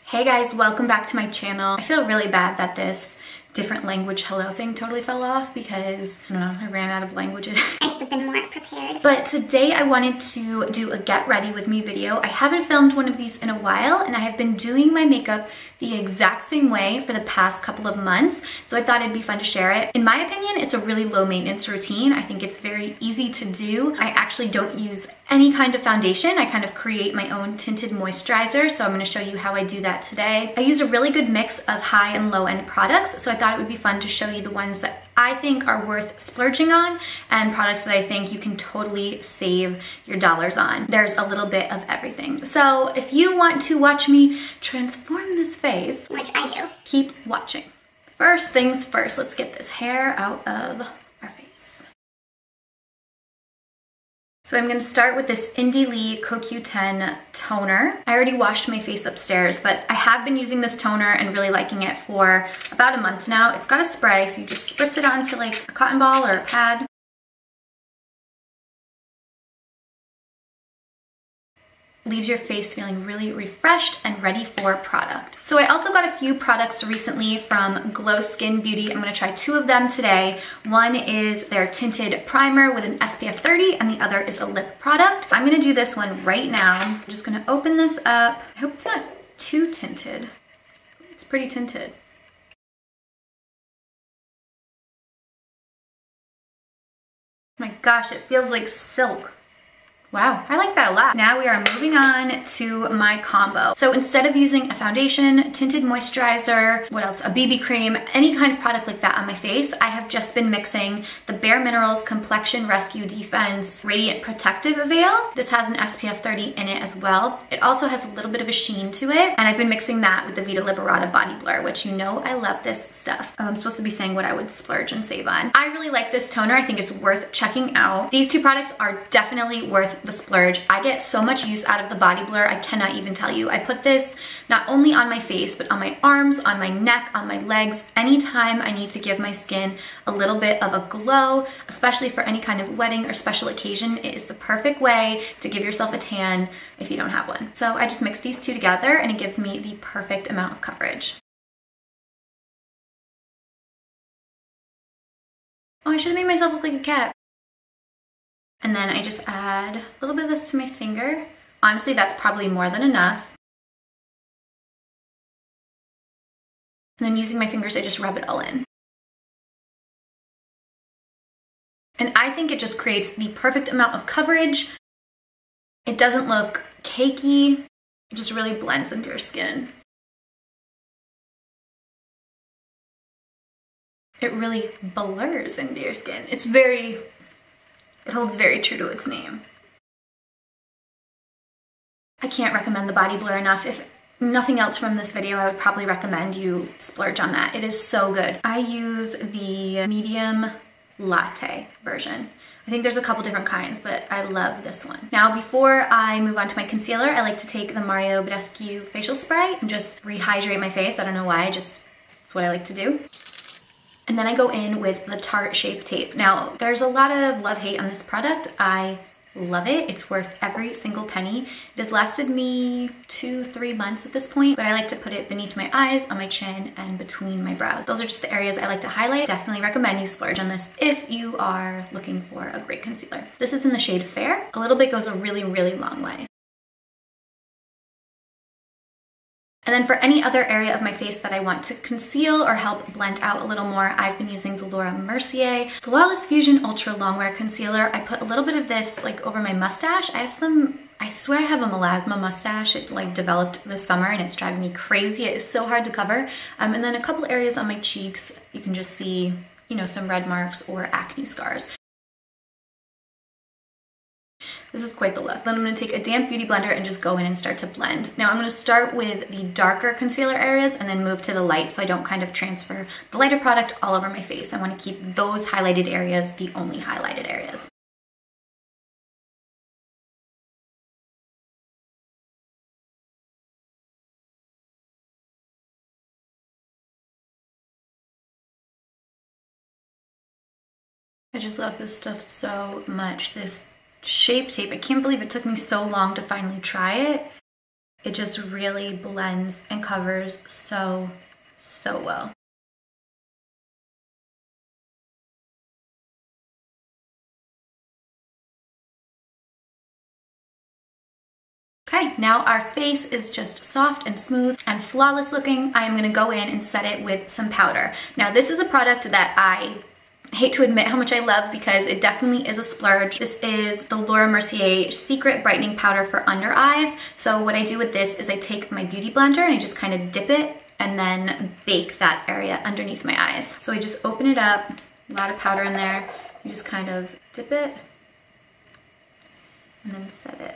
Hey guys, welcome back to my channel. I feel really bad that this different language hello thing totally fell off because, I don't know, I ran out of languages. I should have been more prepared. But today I wanted to do a get ready with me video. I haven't filmed one of these in a while and I have been doing my makeup the exact same way for the past couple of months. So I thought it'd be fun to share it. In my opinion, it's a really low maintenance routine. I think it's very easy to do. I actually don't use any kind of foundation. I kind of create my own tinted moisturizer. So I'm gonna show you how I do that today. I use a really good mix of high and low end products. So I thought it would be fun to show you the ones that I think are worth splurging on and products that I think you can totally save your dollars on. There's a little bit of everything. So if you want to watch me transform this face, which I do, keep watching. First things first, let's get this hair out of our face. So I'm gonna start with this Indie Lee CoQ10 toner. I already washed my face upstairs, but I have been using this toner and really liking it for about a month now. It's got a spray, so you just spritz it onto like a cotton ball or a pad. Leaves your face feeling really refreshed and ready for product. So I also got a few products recently from Glow Skin Beauty. I'm gonna try two of them today. One is their Tinted Primer with an SPF 30 and the other is a lip product. I'm gonna do this one right now. I'm just gonna open this up. I hope it's not too tinted. It's pretty tinted. My gosh, it feels like silk. Wow, I like that a lot. Now we are moving on to my combo. So instead of using a foundation, tinted moisturizer, what else, a BB cream, any kind of product like that on my face, I have just been mixing the Bare Minerals Complexion Rescue Defense Radiant Protective Veil. This has an SPF 30 in it as well. It also has a little bit of a sheen to it, and I've been mixing that with the Vita Liberata Body Blur, which you know I love this stuff. I'm supposed to be saying what I would splurge and save on. I really like this toner. I think it's worth checking out. These two products are definitely worth the splurge. I get so much use out of the Body Blur, I cannot even tell you. I put this not only on my face, but on my arms, on my neck, on my legs, anytime I need to give my skin a little bit of a glow, especially for any kind of wedding or special occasion. It is the perfect way to give yourself a tan if you don't have one. So I just mix these two together and it gives me the perfect amount of coverage. Oh, I should have made myself look like a cat. And then I just add a little bit of this to my finger. Honestly, that's probably more than enough. And then using my fingers, I just rub it all in. And I think it just creates the perfect amount of coverage. It doesn't look cakey. It just really blends into your skin. It really blurs into your skin. It holds very true to its name. I can't recommend the Body Blur enough. If nothing else from this video, I would probably recommend you splurge on that. It is so good. I use the medium latte version. I think there's a couple different kinds, but I love this one. Now, before I move on to my concealer, I like to take the Mario Badescu facial spray and just rehydrate my face. I don't know why, it's what I like to do. And then I go in with the Tarte Shape Tape. Now, there's a lot of love-hate on this product. I love it. It's worth every single penny. It has lasted me 2-3 months at this point, but I like to put it beneath my eyes, on my chin, and between my brows. Those are just the areas I like to highlight. Definitely recommend you splurge on this if you are looking for a great concealer. This is in the shade Fair. A little bit goes a really, really long way. And then for any other area of my face that I want to conceal or help blend out a little more, I've been using the Mercier Flawless Fusion Ultra Longwear Concealer. I put a little bit of this like over my mustache. I swear I have a melasma mustache. It like developed this summer and it's driving me crazy. It is so hard to cover. And then a couple areas on my cheeks, you can just see, you know, some red marks or acne scars. This is quite the look. Then I'm going to take a damp beauty blender and just go in and start to blend. Now I'm going to start with the darker concealer areas and then move to the light so I don't kind of transfer the lighter product all over my face. I want to keep those highlighted areas the only highlighted areas. I just love this stuff so much. This Shape Tape, I can't believe it took me so long to finally try it. It just really blends and covers so, so well. Okay, now our face is just soft and smooth and flawless looking. I am gonna go in and set it with some powder. Now this is a product that I hate to admit how much I love because it definitely is a splurge. This is the Mercier Secret Brightening Powder for Under Eyes. So what I do with this is I take my beauty blender and I just kind of dip it and then bake that area underneath my eyes. So I just open it up, a lot of powder in there. You just kind of dip it and then set it.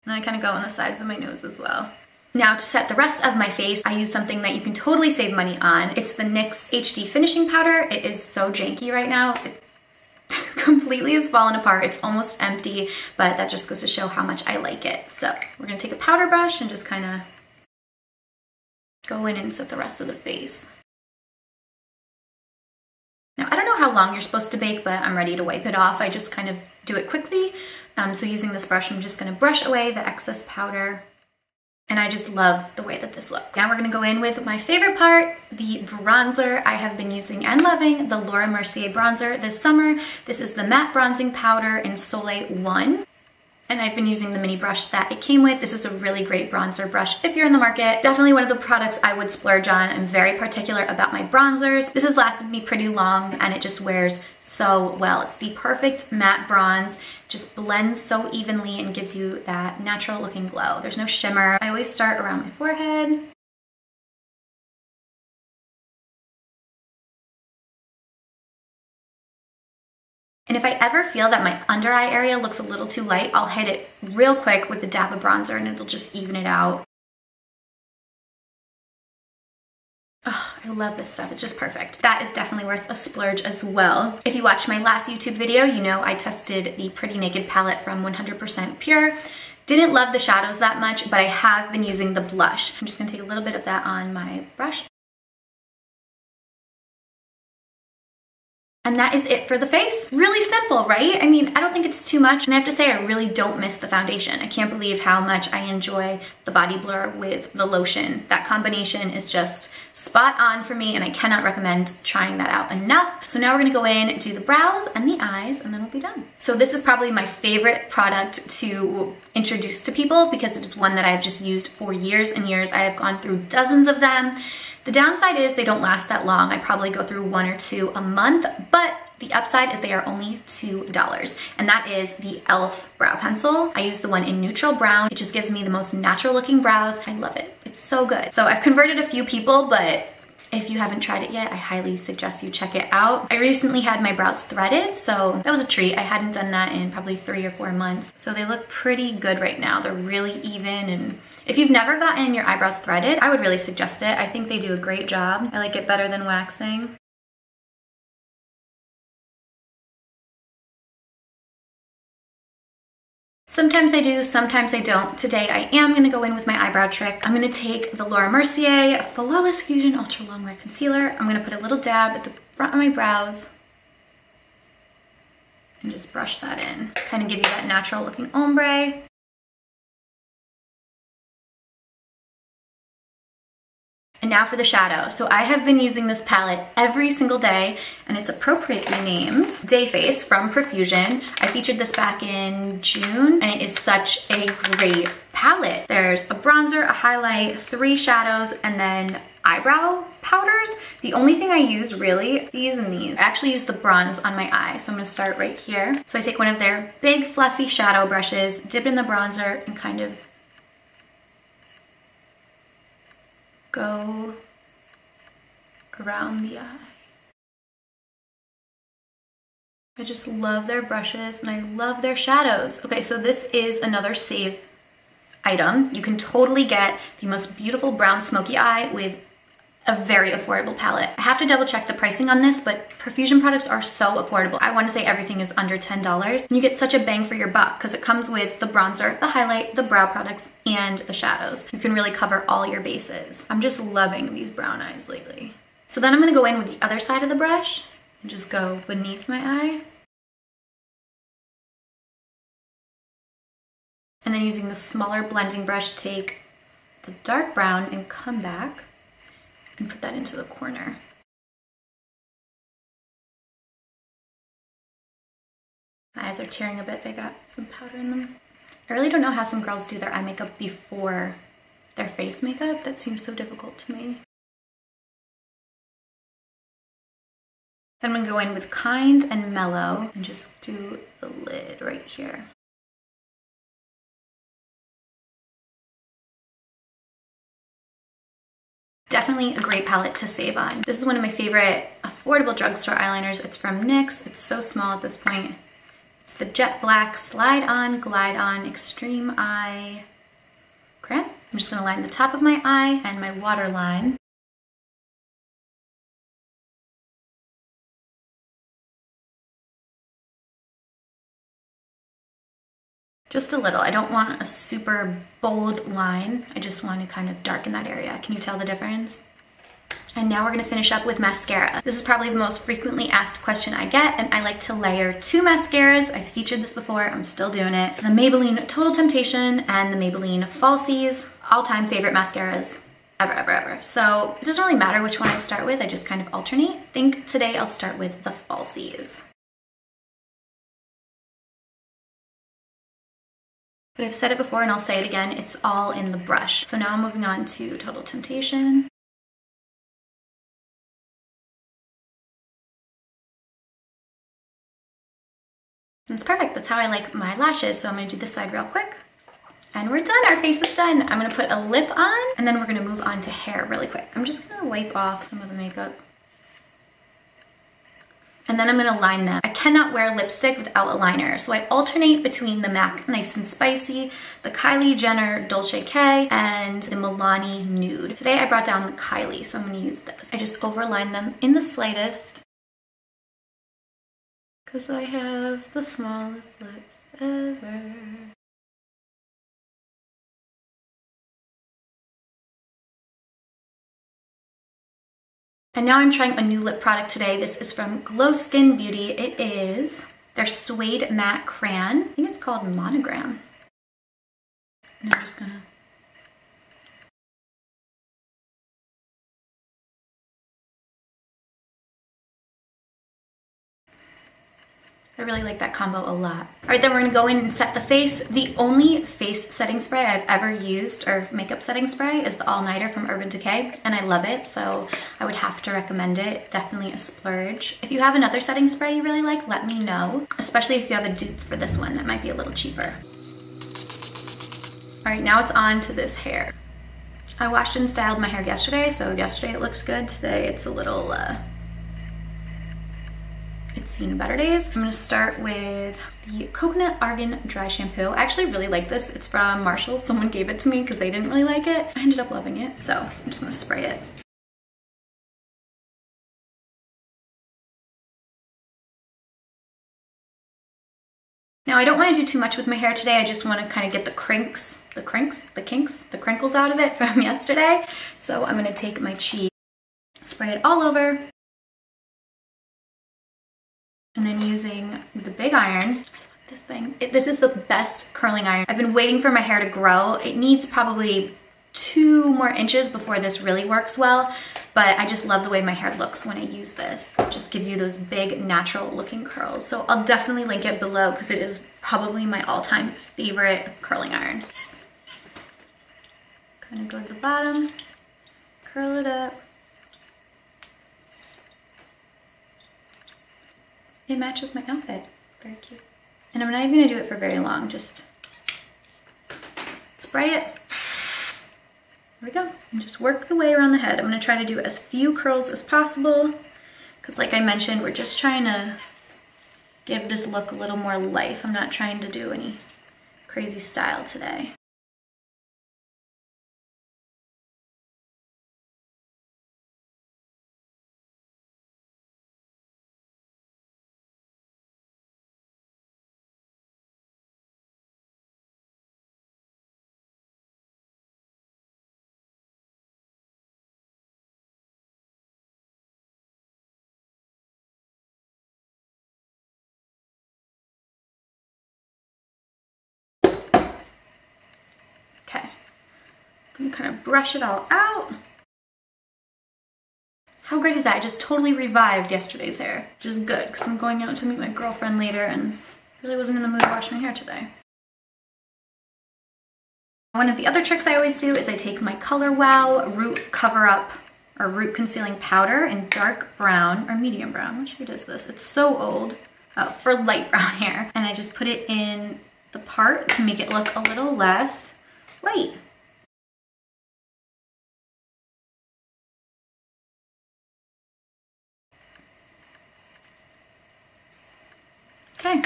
And I kind of go on the sides of my nose as well. Now to set the rest of my face, I use something that you can totally save money on. It's the NYX HD Finishing Powder. It is so janky right now. It completely has fallen apart. It's almost empty, but that just goes to show how much I like it. So we're gonna take a powder brush and just kind of go in and set the rest of the face. Now, I don't know how long you're supposed to bake, but I'm ready to wipe it off. I just kind of do it quickly. So using this brush, I'm just gonna brush away the excess powder. And I just love the way that this looks. Now we're gonna go in with my favorite part, the bronzer. I have been using and loving the Mercier bronzer this summer. This is the matte bronzing powder in Soleil 1. And I've been using the mini brush that it came with. This is a really great bronzer brush if you're in the market. Definitely one of the products I would splurge on. I'm very particular about my bronzers. This has lasted me pretty long and it just wears so well. It's the perfect matte bronze. Just blends so evenly and gives you that natural looking glow. There's no shimmer. I always start around my forehead. And if I ever feel that my under eye area looks a little too light, I'll hit it real quick with the dab of bronzer and it'll just even it out. Oh, I love this stuff. It's just perfect. That is definitely worth a splurge as well. If you watched my last YouTube video, you know I tested the Pretty Naked palette from 100% Pure. Didn't love the shadows that much, but I have been using the blush. I'm just gonna take a little bit of that on my brush. And that is it for the face. Really simple, right? I mean, I don't think it's too much. And I have to say, I really don't miss the foundation. I can't believe how much I enjoy the body blur with the lotion. That combination is just spot on for me and I cannot recommend trying that out enough. So now we're gonna go in, do the brows and the eyes, and then we'll be done. So this is probably my favorite product to introduce to people because it is one that I've just used for years and years. I have gone through dozens of them. The downside is they don't last that long. I probably go through 1 or 2 a month, but the upside is they are only $2. And that is the e.l.f. brow pencil. I use the one in neutral brown. It just gives me the most natural looking brows. I love it. It's so good. So I've converted a few people, but if you haven't tried it yet, I highly suggest you check it out. I recently had my brows threaded, so that was a treat. I hadn't done that in probably 3 or 4 months. So they look pretty good right now. They're really even, and if you've never gotten your eyebrows threaded, I would really suggest it. I think they do a great job. I like it better than waxing. Sometimes I do, sometimes I don't. Today I am gonna go in with my eyebrow trick. I'm gonna take the Mercier Flawless Fusion Ultra Longwear Concealer. I'm gonna put a little dab at the front of my brows and just brush that in. Kind of give you that natural looking ombre. And now for the shadow. So I have been using this palette every single day and it's appropriately named Day Face from Profusion. I featured this back in June and it is such a great palette. There's a bronzer, a highlight, 3 shadows, and then eyebrow powders. The only thing I use really, these and these. I actually use the bronze on my eye. So I'm gonna start right here. So I take one of their big fluffy shadow brushes, dip in the bronzer and kind of go around the eye. I just love their brushes and I love their shadows. Okay, so this is another save item. You can totally get the most beautiful brown smoky eye with a very affordable palette. I have to double check the pricing on this, but Profusion products are so affordable. I want to say everything is under $10 and you get such a bang for your buck because it comes with the bronzer, the highlight, the brow products, and the shadows. You can really cover all your bases. I'm just loving these brown eyes lately. So then I'm gonna go in with the other side of the brush and just go beneath my eye. then using the smaller blending brush, take the dark brown and come back and put that into the corner. My eyes are tearing a bit, they got some powder in them. I really don't know how some girls do their eye makeup before their face makeup. That seems so difficult to me. Then I'm gonna go in with Kind and Mellow and just do the lid right here. Definitely a great palette to save on. This is one of my favorite affordable drugstore eyeliners. It's from NYX. It's so small at this point. It's the Jet Black Slide On, Glide On Extreme Eye Crayon. I'm just gonna line the top of my eye and my waterline. Just a little. I don't want a super bold line. I just want to kind of darken that area. Can you tell the difference? And now we're gonna finish up with mascara. This is probably the most frequently asked question I get, and I like to layer 2 mascaras. I've featured this before, I'm still doing it. The Maybelline Total Temptation and the Maybelline Falsies, all-time favorite mascaras ever, ever, ever. So it doesn't really matter which one I start with, I just kind of alternate. I think today I'll start with the Falsies. But I've said it before and I'll say it again, it's all in the brush. So now I'm moving on to Total Temptation. And it's perfect, that's how I like my lashes. So I'm gonna do this side real quick. And we're done, our face is done. I'm gonna put a lip on and then we're gonna move on to hair really quick. I'm just gonna wipe off some of the makeup. And then I'm gonna line them. I cannot wear lipstick without a liner, so I alternate between the MAC Nice and Spicy, the Kylie Jenner Dolce K, and the Milani Nude. Today I brought down the Kylie, so I'm gonna use this. I just overline them in the slightest, because I have the smallest lips ever. And now I'm trying a new lip product today. This is from Glow Skin Beauty. It is their Suede Matte Crayon. I think it's called Monogram. And I'm just gonna... I really like that combo a lot. All right, then we're gonna go in and set the face. The only face setting spray I've ever used, or makeup setting spray, is the All Nighter from Urban Decay, and I love it, so I would have to recommend it. Definitely a splurge. If you have another setting spray you really like, let me know, especially if you have a dupe for this one that might be a little cheaper. All right, now it's on to this hair. I washed and styled my hair yesterday, so yesterday it looks good. Today it's a little, it's seen better days. I'm gonna start with the Coconut Argan Dry Shampoo. I actually really like this. It's from Marshalls. Someone gave it to me because they didn't really like it. I ended up loving it, so I'm just gonna spray it. Now I don't want to do too much with my hair today. I just want to kind of get the crinkles out of it from yesterday. So I'm gonna take my cheek, spray it all over. And then using the big iron, I love this thing. This is the best curling iron. I've been waiting for my hair to grow. It needs probably 2 more inches before this really works well, but I just love the way my hair looks when I use this. It just gives you those big natural looking curls. So I'll definitely link it below because it is probably my all-time favorite curling iron. Kind of go to the bottom, curl it up. It matches my outfit. Very cute. And I'm not even gonna do it for very long, just spray it. There we go. And just work the way around the head. I'm gonna try to do as few curls as possible because like I mentioned, we're just trying to give this look a little more life. I'm not trying to do any crazy style today. I'm gonna kind of brush it all out. How great is that? I just totally revived yesterday's hair, which is good because I'm going out to meet my girlfriend later and really wasn't in the mood to wash my hair today. One of the other tricks I always do is I take my Color Wow Root Cover Up or Root Concealing Powder in dark brown or medium brown. What shade is this? It's so old. Oh, for light brown hair. And I just put it in the part to make it look a little less white. Okay,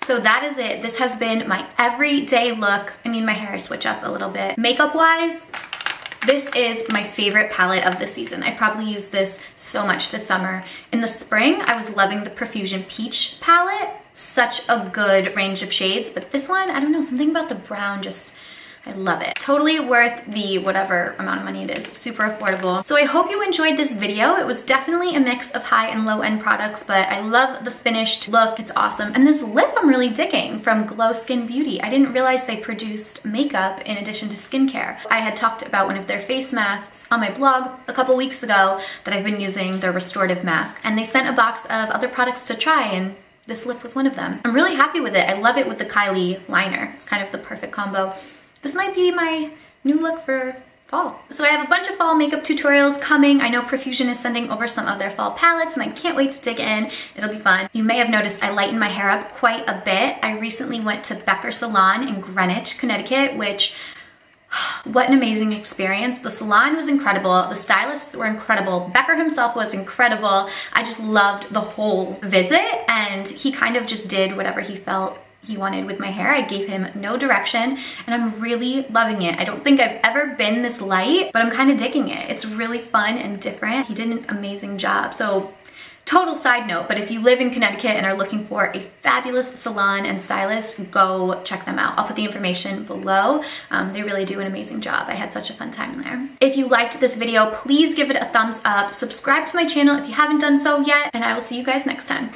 so that is it. This has been my everyday look. I mean, my hair I switch up a little bit. Makeup wise, this is my favorite palette of the season. I probably used this so much this summer. In the spring, I was loving the Profusion Peach palette. Such a good range of shades, but this one, I don't know, something about the brown just, I love it. Totally worth the whatever amount of money it is. Super affordable. So I hope you enjoyed this video. It was definitely a mix of high and low end products, but I love the finished look. It's awesome. And this lip I'm really digging from Glow Skin Beauty. I didn't realize they produced makeup in addition to skincare. I had talked about one of their face masks on my blog a couple weeks ago that I've been using, their restorative mask, and they sent a box of other products to try, and this lip was one of them. I'm really happy with it. I love it with the Kylie liner. It's kind of the perfect combo. This might be my new look for fall. So I have a bunch of fall makeup tutorials coming. I know Profusion is sending over some of their fall palettes and I can't wait to dig in. It'll be fun. You may have noticed I lightened my hair up quite a bit. I recently went to Becker Salon in Greenwich, Connecticut, which, what an amazing experience. The salon was incredible. The stylists were incredible. Becker himself was incredible. I just loved the whole visit and he kind of just did whatever he felt he wanted with my hair. I gave him no direction and I'm really loving it. I don't think I've ever been this light, but I'm kind of digging it. It's really fun and different. He did an amazing job. So total side note, but if you live in Connecticut and are looking for a fabulous salon and stylist, go check them out. I'll put the information below. They really do an amazing job. I had such a fun time there. If you liked this video, please give it a thumbs up. Subscribe to my channel if you haven't done so yet, and I will see you guys next time.